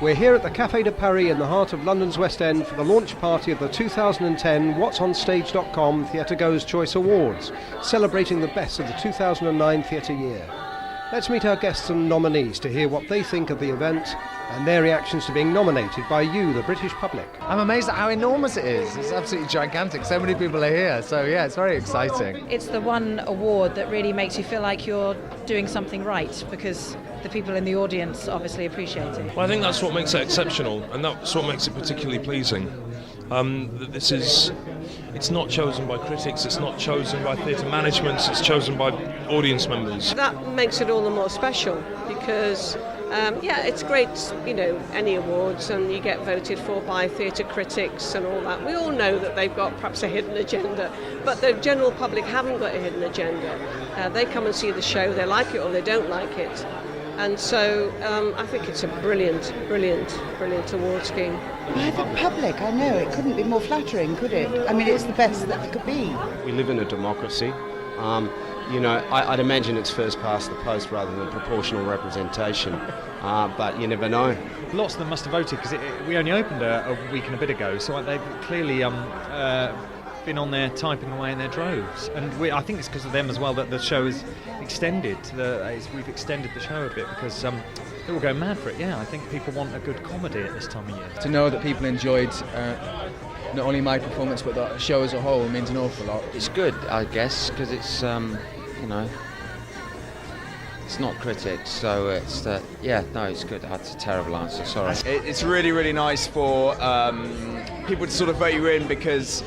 We're here at the Café de Paris in the heart of London's West End for the launch party of the 2010 Whatsonstage.com Theatre Goes Choice Awards, celebrating the best of the 2009 theatre year. Let's meet our guests and nominees to hear what they think of the event and their reactions to being nominated by you, the British public. I'm amazed at how enormous it is. It's absolutely gigantic. So many people are here. So yeah, it's very exciting. It's the one award that really makes you feel like you're doing something right, because the people in the audience obviously appreciate it. Well, I think that's what makes it exceptional, and that's what makes it particularly pleasing. It's not chosen by critics, it's not chosen by theatre managements, it's chosen by audience members. That makes it all the more special because, it's great, any awards, and you get voted for by theatre critics and all that. We all know that they've got perhaps a hidden agenda, but the general public haven't got a hidden agenda. They come and see the show, they like it or they don't like it. And so I think it's a brilliant award scheme. By the public, I know, it couldn't be more flattering, could it? I mean, it's the best that it could be. We live in a democracy. I'd imagine it's first past the post rather than proportional representation, but you never know. Lots of them must have voted because we only opened a week and a bit ago, so they've clearly been on there typing away in their droves, and I think it's because of them as well that the show is extended. We've extended the show a bit because they will go mad for it. Yeah, I think people want a good comedy at this time of year. To know that people enjoyed not only my performance but the show as a whole means an awful lot. It's good, I guess, because it's it's not critics, so it's it's good. That's a terrible answer, sorry. It's really, really nice for people to sort of vote you in, because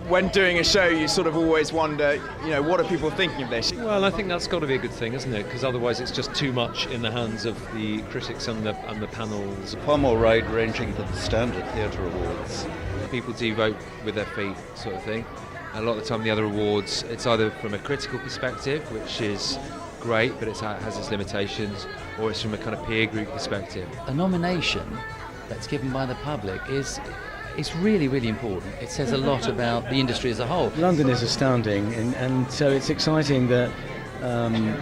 when doing a show, you sort of always wonder, what are people thinking of this? Well, I think that's got to be a good thing, isn't it? Because otherwise it's just too much in the hands of the critics and the panels. Far more wide-ranging than the standard theatre awards. People do vote with their feet, sort of thing. A lot of the time the other awards, it's either from a critical perspective, which is great, but it has its limitations, or it's from a kind of peer group perspective. A nomination that's given by the public it's really, really important. It says a lot about the industry as a whole. London is astounding, and so it's exciting that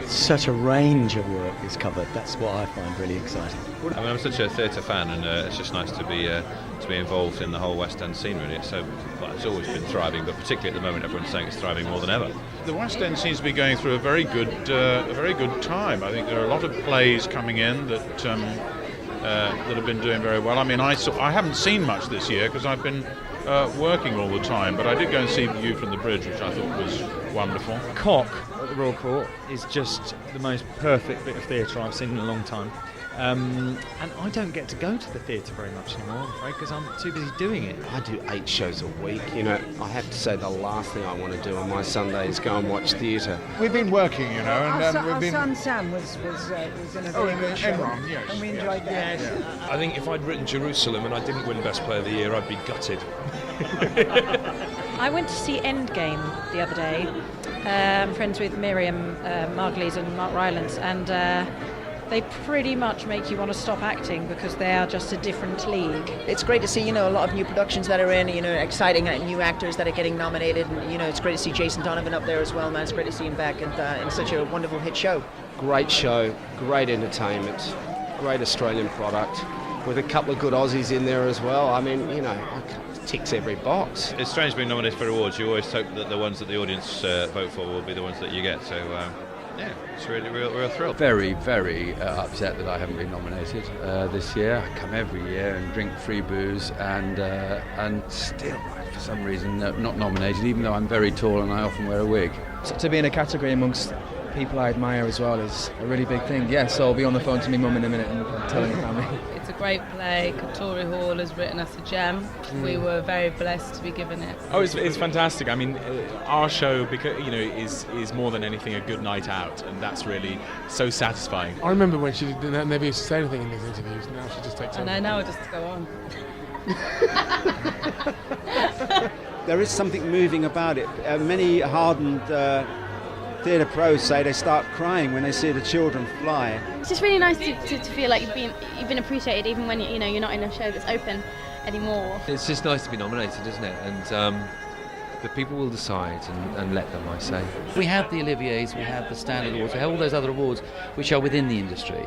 such a range of work is covered. That's what I find really exciting. I'm such a theatre fan, and it's just nice to be involved in the whole West End scene, really. It's always been thriving, but particularly at the moment everyone's saying it's thriving more than ever. The West End seems to be going through a very good time. I think there are a lot of plays coming in that have been doing very well. I mean, I haven't seen much this year because I've been working all the time, but I did go and see View from the Bridge, which I thought was wonderful. Cock at the Royal Court is just the most perfect bit of theatre I've seen in a long time. And I don't get to go to the theatre very much anymore, I'm afraid, because I'm too busy doing it. I do 8 shows a week. I have to say the last thing I want to do on my Sunday is go and watch theatre. We've been working, and our son Sam was in a very good show, yes, and we enjoyed that. Yeah. I think if I'd written Jerusalem and I didn't win Best Player of the Year, I'd be gutted. I went to see Endgame the other day. I'm friends with Miriam Margulies and Mark Rylance, and they pretty much make you want to stop acting because they are just a different league. It's great to see, a lot of new productions that are in, exciting new actors that are getting nominated, and, it's great to see Jason Donovan up there as well, man. It's great to see him back and in such a wonderful hit show. Great show, great entertainment, great Australian product, with a couple of good Aussies in there as well. I mean, ticks every box. It's strange being nominated for awards. You always hope that the ones that the audience vote for will be the ones that you get, so yeah, it's really real thrill. Very, very upset that I haven't been nominated this year. I come every year and drink free booze and still, for some reason, not nominated, even though I'm very tall and I often wear a wig. So to be in a category amongst people I admire as well is a really big thing. Yes, so I'll be on the phone to my mum in a minute and telling her family. It's a great play. Katori Hall has written us a gem. We were very blessed to be given it. Oh, it's fantastic. I mean, our show, because is more than anything a good night out, and that's really so satisfying. I remember when she never used to say anything in these interviews. Now she just takes over. And now I just go on. There is something moving about it. Many hardened theatre pros say they start crying when they see the children fly. It's just really nice to feel like you've been appreciated, even when you're not in a show that's open anymore. It's just nice to be nominated, isn't it? And the people will decide and let them, I say. We have the Olivier's, we have the Standard Awards, we have all those other awards which are within the industry.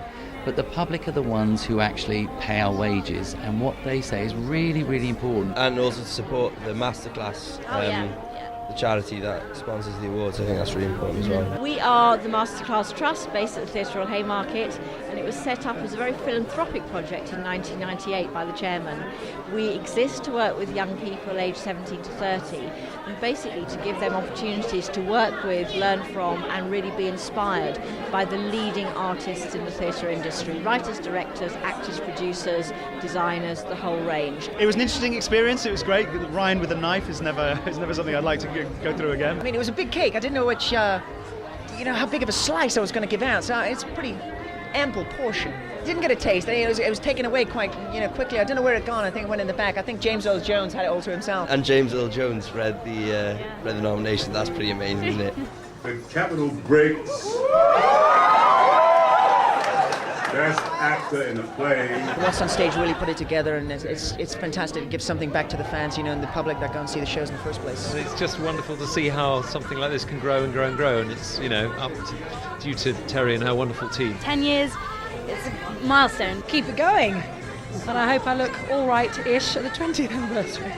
but the public are the ones who actually pay our wages, and what they say is really, really important. And also to support the Masterclass, the charity that sponsors the awards. I think that's really important as well. We are the Masterclass Trust, based at the Theatre Royal Haymarket, and it was set up as a very philanthropic project in 1998 by the chairman. We exist to work with young people aged 17 to 30, and basically to give them opportunities to work with, learn from, and really be inspired by the leading artists in the theatre industry: writers, directors, actors, producers, designers, the whole range. It was an interesting experience. It was great. Ryan with a knife is never something I'd like to go through again. I mean, it was a big cake. I didn't know which, how big of a slice I was going to give out. So it's a pretty ample portion. Didn't get a taste. It was taken away quite, quickly. I don't know where it gone. I think it went in the back. I think James Earl Jones had it all to himself. And James Earl Jones read the nomination. That's pretty amazing, isn't it? The Capital Breaks. Best actor in a play. Whatsonstage really put it together, and it's fantastic. It gives something back to the fans, and the public that go and see the shows in the first place. It's just wonderful to see how something like this can grow and grow and grow, and it's up due to Terry and her wonderful team. 10 years, it's a milestone. Keep it going, and I hope I look all right-ish at the 20th anniversary.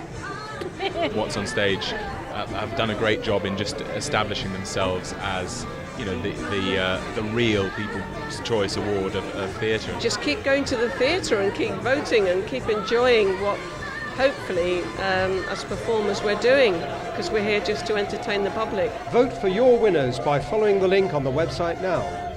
Whatsonstage have done a great job in just establishing themselves as the real People's Choice Award of theatre. Just keep going to the theatre and keep voting and keep enjoying what hopefully as performers we're doing, because we're here just to entertain the public. Vote for your winners by following the link on the website now.